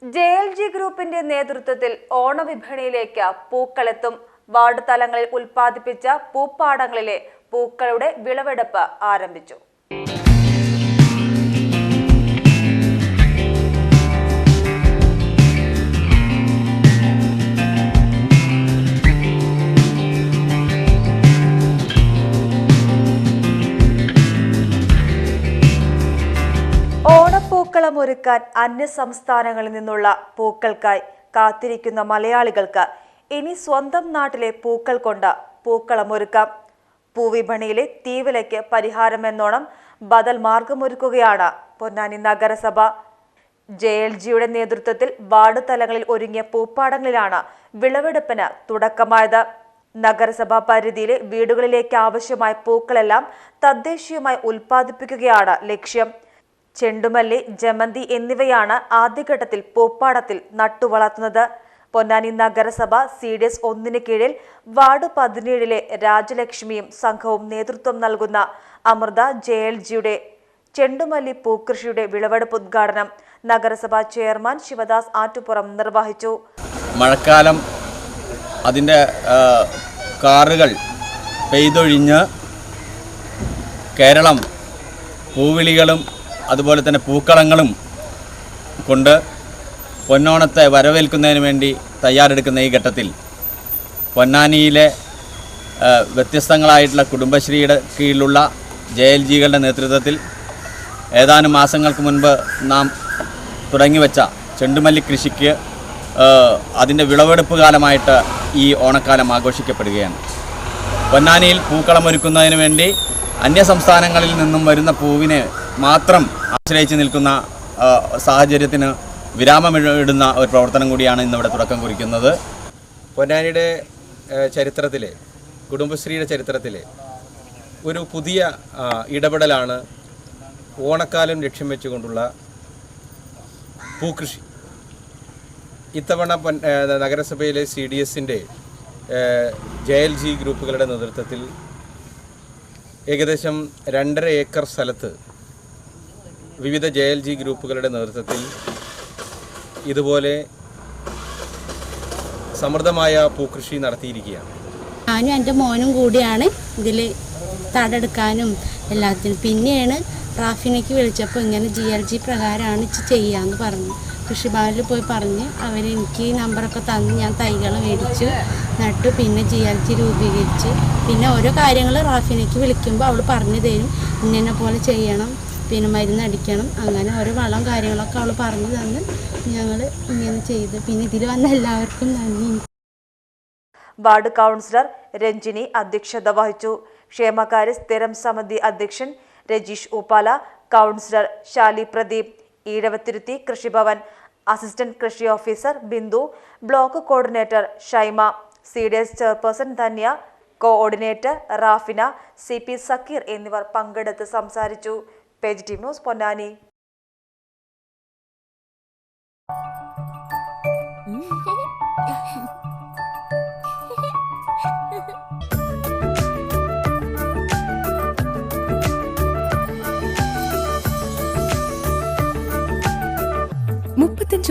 JLG ഗ്രൂപ്പിന്റെ നേതൃത്വത്തിൽ ഓണവിപണിയിലേക്ക് പൂക്കളെത്തും. Ward തലങ്ങളിൽ ഉൽപ്പാദിപ്പിച്ച പൂപ്പാടങ്ങളിലെ പൂക്കളുടെ വിളവെടുപ്പ് ആരംഭിച്ചു. ഓണപ്പൂക്കളമൊരുക്കാൻ അന്യസംസ്ഥാനങ്ങളിൽ നിന്നുള്ള പൂക്കൾക്കായി കാത്തിരിക്കുന്ന മലയാളികൾക്ക് ഇനി സ്വന്തം നാട്ടിലെ പൂക്കൾ കൊണ്ട് പൂക്കളമൊരുക്കാം. പൂവിപണിയിലെ തീവിലയ്ക്ക് പരിഹാരമെന്നോണം ബദൽ മാർഗമൊരുക്കുകയാണ് പൊന്നാനി നഗരസഭ. JLGയുടെ നേതൃത്വത്തിൽ വാർഡ് തലങ്ങളിൽ ഒരുങ്ങിയ പൂപ്പാടങ്ങളിലാണ് വിളവെടുപ്പിന് തുടക്കമായത്. നഗരസഭാ പരിധിയിലെ വീടുകളിലേക്ക് ആവശ്യമായ പൂക്കളെല്ലാം തദ്ദേശീയമായി ഉൽപ്പാദിപ്പിക്കുകയാണ് ലക്ഷ്യം. ചെണ്ടുമല്ലി, ജമന്തി എന്നിവയാണ് ആദ്യഘട്ടത്തിൽ പൂപ്പാടത്തിൽ നട്ടുവളർത്തുന്നത്. പൊന്നാനി നഗരസഭ CDS 1 കീഴിൽ വാർഡ് 17 രാജലക്ഷ്മിയും സംഘവും നേതൃത്വം നൽകുന്ന അമൃത JLGയുടെ ചെണ്ടുമല്ലി പൂക്കൃഷിയുടെ വിളവെടുപ്പ് ഉദ്ഘാടനം നഗരസഭാ ചെയർമാൻ ശിവദാസ് ആറ്റുപുറം നിർവഹിച്ചു. മഴക്കാലം അതിൻ്റെ കാറുകൾ പെയ്തൊഴിഞ്ഞ് കേരളം പൂവിളികളും അതുപോലെ തന്നെ പൂക്കളങ്ങളും കൊണ്ട് പൊന്നോണത്തെ വരവേൽക്കുന്നതിന് വേണ്ടി തയ്യാറെടുക്കുന്ന ഈ ഘട്ടത്തിൽ പൊന്നാനിയിലെ വ്യത്യസ്തങ്ങളായിട്ടുള്ള കുടുംബശ്രീയുടെ കീഴിലുള്ള JLGകളുടെ നേതൃത്വത്തിൽ ഏതാനും മാസങ്ങൾക്ക് മുൻപ് നാം തുടങ്ങിവെച്ച ചെണ്ടുമല്ലി കൃഷിക്ക് അതിൻ്റെ വിളവെടുപ്പ് കാലമായിട്ട് ഈ ഓണക്കാലം ആഘോഷിക്കപ്പെടുകയാണ്. പൊന്നാനിയിൽ പൂക്കളമൊരുക്കുന്നതിന് വേണ്ടി അന്യസംസ്ഥാനങ്ങളിൽ നിന്നും വരുന്ന പൂവിനെ മാത്രം ആശ്രയിച്ച് നിൽക്കുന്ന സാഹചര്യത്തിന് വിരാമമിടുന്ന ഒരു പ്രവർത്തനം കൂടിയാണ് ഇന്നിവിടെ തുടക്കം കുറിക്കുന്നത്. പൊന്നാനിയുടെ ചരിത്രത്തിലെ, കുടുംബശ്രീയുടെ ചരിത്രത്തിലെ ഒരു പുതിയ ഇടപെടലാണ് ഓണക്കാലം ലക്ഷ്യം വെച്ചുകൊണ്ടുള്ള പൂക്കൃഷി. ഇത്തവണ നഗരസഭയിലെ CDSന്റെ JLG ഗ്രൂപ്പുകളുടെ നേതൃത്വത്തിൽ ഏകദേശം 2.5 ഏക്കർ സ്ഥലത്ത് വിവിധ JLG ഗ്രൂപ്പുകളുടെ നേതൃത്വത്തിൽ ഇതുപോലെ സമൃദ്ധമായ പൂക്കൃഷി നടത്തിയിരിക്കുകയാണ്. ഞാനും എൻ്റെ മോനും കൂടിയാണ് ഇതിൽ തടെടുക്കാനും എല്ലാത്തിനും. പിന്നെയാണ് റാഫിനേക്ക് വിളിച്ചപ്പോൾ ഇങ്ങനെ JLG പ്രകാരമാണ് ചെയ്യാമെന്ന് പറഞ്ഞു. കൃഷിഭവനിൽ പോയി പറഞ്ഞ് അവരെനിക്ക് നമ്പറൊക്കെ തന്ന് ഞാൻ തൈകൾ മേടിച്ചു നട്ടു. പിന്നെ JLG രൂപീകരിച്ച് പിന്നെ ഓരോ കാര്യങ്ങൾ റാഫിനേക്ക് വിളിക്കുമ്പോൾ അവൾ പറഞ്ഞു തരും, ഇന്നെ പോലെ ചെയ്യണം, പിന്നെ മരുന്നടിക്കണം, അങ്ങനെ ഓരോ വളം കാര്യങ്ങളൊക്കെ അവൾ പറഞ്ഞു തന്ന് ഞങ്ങൾ ഇങ്ങനെ ചെയ്തു. പിന്നെ ഇതിൽ വന്ന എല്ലാവർക്കും നന്ദി. വാർഡ് കൗൺസിലർ രഞ്ജിനി അധ്യക്ഷത വഹിച്ചു. ക്ഷേമകാര്യ സ്ഥിരം സമിതി അധ്യക്ഷൻ രജീഷ് ഊപ്പാല, കൗൺസിലർ ശാലി പ്രദീപ്, ഈഴവത്തിരുത്തി കൃഷിഭവൻ അസിസ്റ്റന്റ് കൃഷി officer Bindu, block coordinator Shaima, CDS chairperson Dhanya, coordinator Rafina, CP Zakir എന്നിവർ പങ്കെടുത്ത് സംസാരിച്ചു. Page team news Ponnani.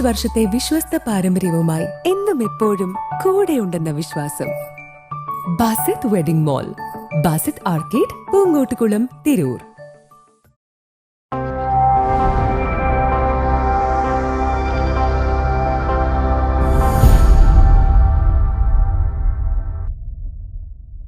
വർഷത്തെ വിശ്വസ്ത പാരമ്പര്യവുമായി എന്നും എപ്പോഴും കൂടെയുണ്ടെന്ന വിശ്വാസം. Basith wedding mall, Basith arcade, Poongottukulam, Tirur.